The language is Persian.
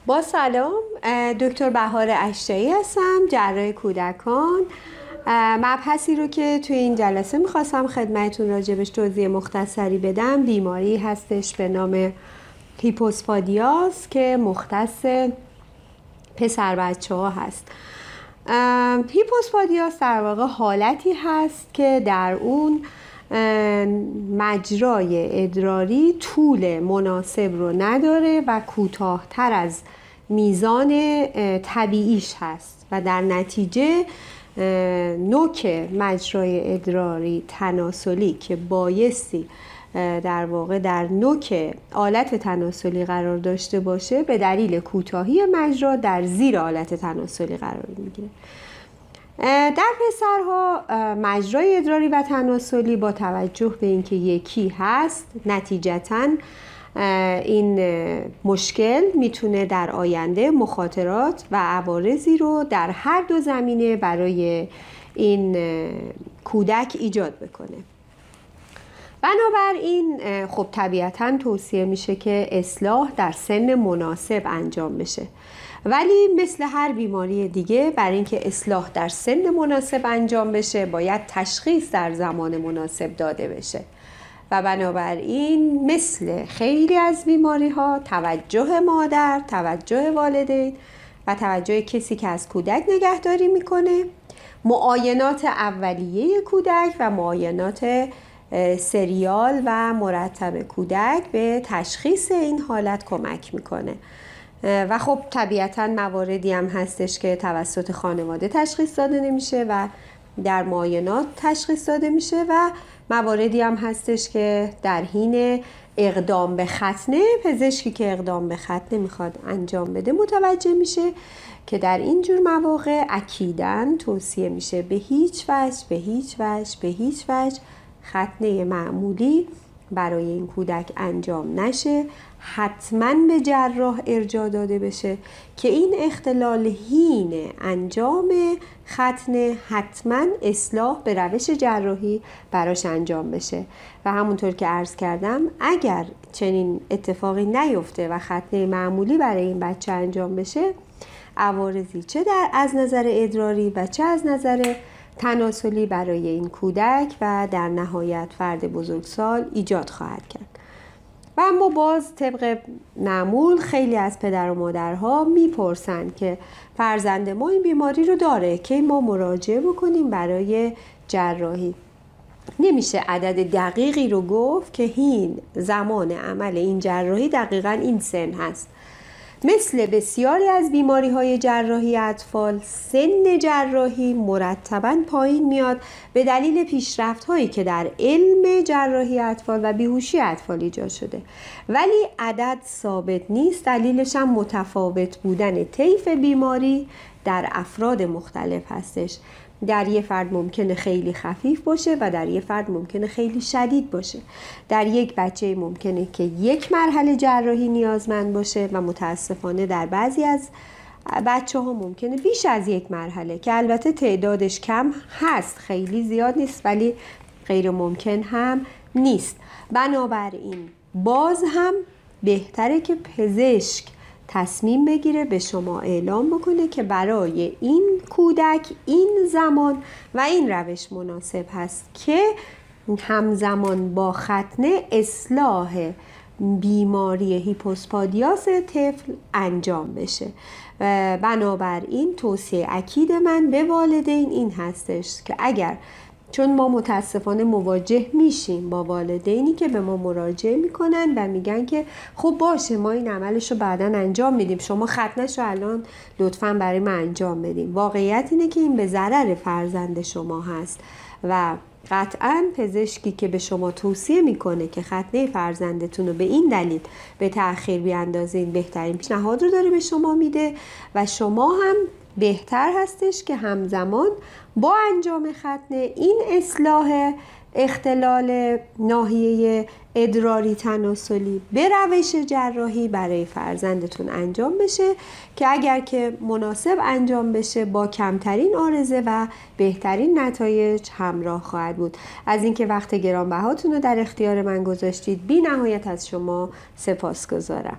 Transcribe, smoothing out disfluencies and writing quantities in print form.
با سلام، دکتر بهار اشجعی هستم، جراح کودکان. مبحثی رو که توی این جلسه میخواستم خدمتتون راجبش توضیح مختصری بدم بیماری هستش به نام هیپوسپادیاس که مختص پسر بچه ها هست. هیپوسپادیاس در واقع حالتی هست که در اون مجرای ادراری طول مناسب رو نداره و کوتاه‌تر از میزان طبیعیش هست و در نتیجه نوک مجرای ادراری تناسلی که بایستی در واقع در نوک آلت تناسلی قرار داشته باشه به دلیل کوتاهی مجرا در زیر آلت تناسلی قرار میگیره. در پسرها مجرای ادراری و تناسلی با توجه به اینکه یکی هست نتیجتاً این مشکل میتونه در آینده مخاطرات و عوارضی رو در هر دو زمینه برای این کودک ایجاد بکنه. بنابراین خب طبیعتاً توصیه میشه که اصلاح در سن مناسب انجام بشه، ولی مثل هر بیماری دیگه برای اینکه اصلاح در سن مناسب انجام بشه باید تشخیص در زمان مناسب داده بشه و بنابراین مثل خیلی از بیماری ها توجه مادر، توجه والدین و توجه کسی که از کودک نگهداری میکنه، معاینات اولیه کودک و معاینات سریال و مرتب کودک به تشخیص این حالت کمک میکنه و خب طبیعتاً مواردی هم هستش که توسط خانواده تشخیص داده نمیشه و در معاینات تشخیص داده میشه و مواردی هم هستش که در حین اقدام به ختنه پزشکی که اقدام به ختنه میخواد انجام بده متوجه میشه که در این جور مواقع اکیداً توصیه میشه به هیچ وجه ختنه معمولی برای این کودک انجام نشه. حتما به جراح ارجاع داده بشه که این اختلال حین انجام ختنه حتما اصلاح به روش جراحی براش انجام بشه و همونطور که عرض کردم اگر چنین اتفاقی نیفته و ختنه معمولی برای این بچه انجام بشه عوارضی چه از نظر ادراری و چه از نظر تناسلی برای این کودک و در نهایت فرد بزرگسال ایجاد خواهد کرد. و اما باز طبق معمول خیلی از پدر و مادرها میپرسن که فرزند ما این بیماری رو داره که ما مراجعه بکنیم برای جراحی. نمیشه عدد دقیقی رو گفت که این زمان عمل این جراحی دقیقاً این سن هست. مثل بسیاری از بیماری‌های جراحی اطفال سن جراحی مرتباً پایین میاد به دلیل پیشرفت‌هایی که در علم جراحی اطفال و بیهوشی اطفال ایجاد شده، ولی عدد ثابت نیست. دلیلش هم متفاوت بودن طیف بیماری در افراد مختلف هستش. در یه فرد ممکنه خیلی خفیف باشه و در یه فرد ممکنه خیلی شدید باشه. در یک بچه ممکنه که یک مرحله جراحی نیازمند باشه و متاسفانه در بعضی از بچه ها ممکنه بیش از یک مرحله که البته تعدادش کم هست، خیلی زیاد نیست ولی غیر ممکن هم نیست. بنابراین باز هم بهتره که پزشک تصمیم بگیره به شما اعلام بکنه که برای این کودک این زمان و این روش مناسب هست که همزمان با ختنه اصلاح بیماری هیپوسپادیاس طفل انجام بشه. بنابراین توصیه اکید من به والدین این هستش که اگر چون ما متاسفانه مواجه میشیم با والدینی که به ما مراجعه میکنن و میگن که خب باشه ما این عملش رو بعداً انجام میدیم، شما ختنش رو الان لطفاً برای ما انجام بدیم. واقعیت اینه که این به ضرر فرزند شما هست و قطعاً پزشکی که به شما توصیه میکنه که ختنه فرزندتون رو به این دلیل به تأخیر بیاندازین بهترین پیشنهاد رو داره به شما میده و شما هم بهتر هستش که همزمان با انجام ختنه این اصلاح اختلال ناحیه ادراری تناسلی به روش جراحی برای فرزندتون انجام بشه که اگر که مناسب انجام بشه با کمترین عارضه و بهترین نتایج همراه خواهد بود. از اینکه وقت گرانبهاتون رو در اختیار من گذاشتید بی نهایت از شما سپاسگزارم.